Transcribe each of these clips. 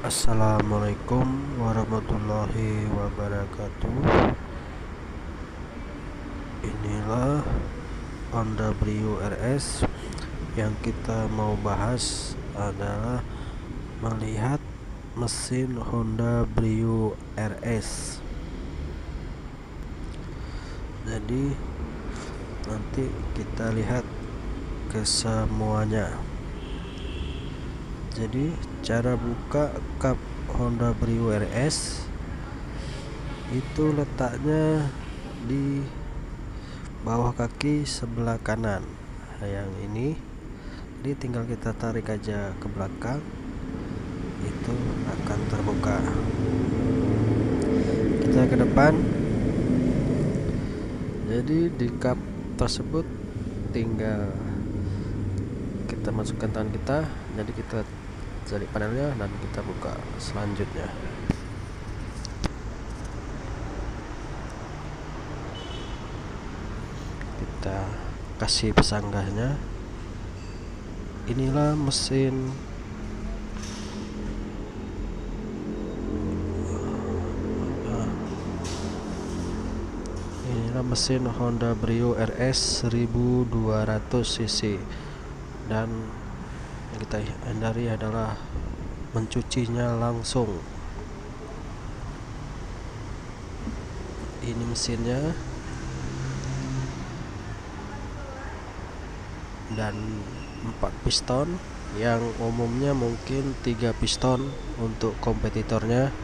Assalamualaikum warahmatullahi wabarakatuh. Inilah Honda Brio RS. Yang kita mau bahas adalah melihat mesin Honda Brio RS. Jadi nanti kita lihat kesemuanya. Jadi cara buka kap Honda Brio RS itu letaknya di bawah kaki sebelah kanan. Yang ini, jadi tinggal kita tarik aja ke belakang, itu akan terbuka. Kita ke depan. Jadi di kap tersebut tinggal kita masukkan tangan kita, jadi kita cari panelnya dan kita buka selanjutnya. Kita kasih pesanggahnya. Inilah mesin Honda Brio RS 1200 cc, dan yang kita hindari adalah mencucinya langsung. Ini mesinnya, dan 4 piston, yang umumnya mungkin 3 piston untuk kompetitornya.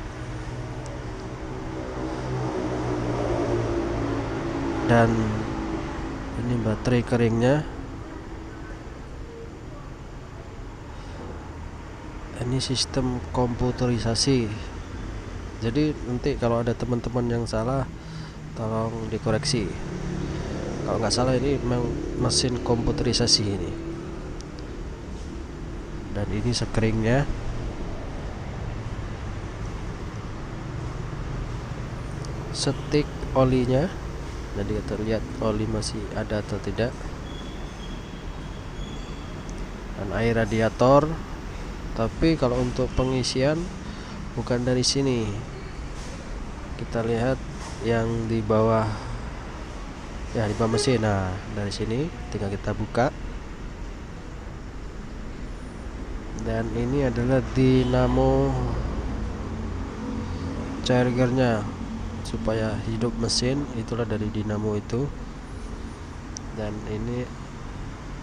Dan ini baterai keringnya. Ini sistem komputerisasi. Jadi nanti kalau ada teman-teman yang salah, tolong dikoreksi. Kalau nggak salah ini memang mesin komputerisasi ini. Dan ini sekeringnya. Setik olinya, jadi kita lihat oli masih ada atau tidak. Dan air radiator. Tapi kalau untuk pengisian bukan dari sini. Kita lihat yang di bawah, ya di bawah mesin. Nah, dari sini tinggal kita buka. Dan ini adalah dinamo chargernya supaya hidup mesin, itulah dari dinamo itu. Dan ini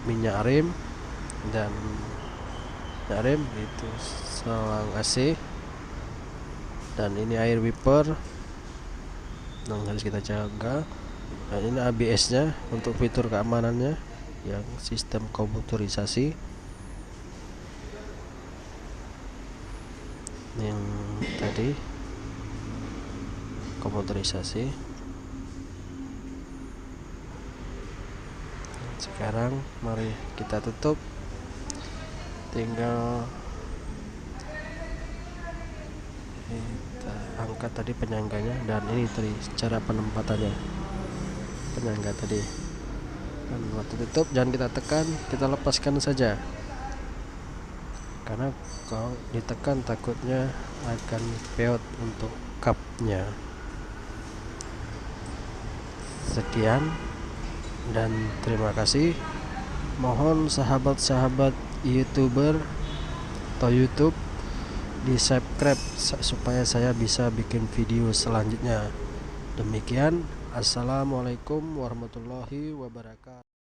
minyak rem, dan minyak rem itu selang AC. Dan ini air wiper yang harus kita jaga. Dan ini ABS nya untuk fitur keamanannya yang sistem komputerisasi. Yang tadi komputerisasi. Sekarang mari kita tutup. Tinggal kita angkat tadi penyangganya, dan ini tadi cara penempatannya penyangga tadi. Dan waktu tutup jangan kita tekan, kita lepaskan saja, karena kalau ditekan takutnya akan peot untuk kapnya. Sekian dan terima kasih. Mohon sahabat-sahabat YouTuber atau YouTube di subscribe supaya saya bisa bikin video selanjutnya. Demikian, assalamualaikum warahmatullahi wabarakatuh.